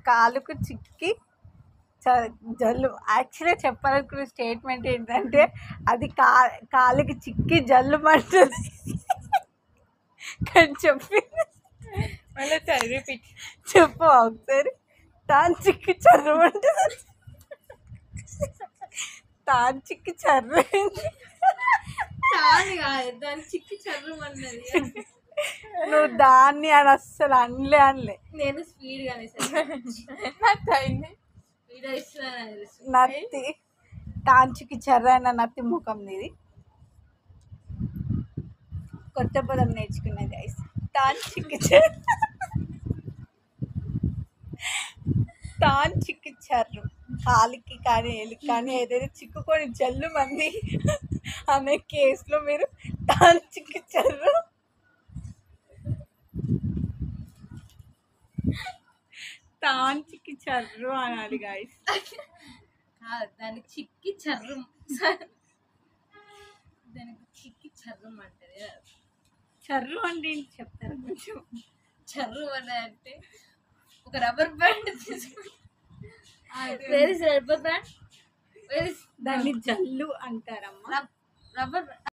కాలుకు చిక్కి జల్లు. యాక్చువల్గా చెప్పాలనుకున్న స్టేట్మెంట్ ఏంటంటే అది కాలుకి చిక్కి జల్లు పడుతుంది కానీ చెప్పి చెప్పు ఒకసారి. తాను చిక్కి చర్రమంటుంది. తాను చిక్కి చర్రైంది. దాని చిక్కి చర్రమన్నది. నువ్వు దాన్ని అని అస్సలు అనలే. నేను స్పీడ్ గానే నత్తి తాంచుకి చెర్రైన నత్తి ముఖం నీది. కొత్త పదం నేర్చుకున్నది గైస్. తాంచుకి తాంచుకి చర్రు కాలికి కానీ ఎలుక కానీ ఏదైనా చిక్కుకొని జల్లు మంది అనే కేసులో మీరు తాంచుకి చర్రు తాంచుకి చర్రు అనాలి గైస్. దాని చిక్కి చర్రం. దానికి చిక్కి చర్రం అంటది. చర్రు అంటే ఏంటి చెప్తారు కొంచెం. చర్రు అంటే ఒక రబ్బర్ బ్యాండ్ తీసుకుని రబ్బర్ బ్యాండ్ దాన్ని జల్లు అంటారమ్మా. రబ్బర్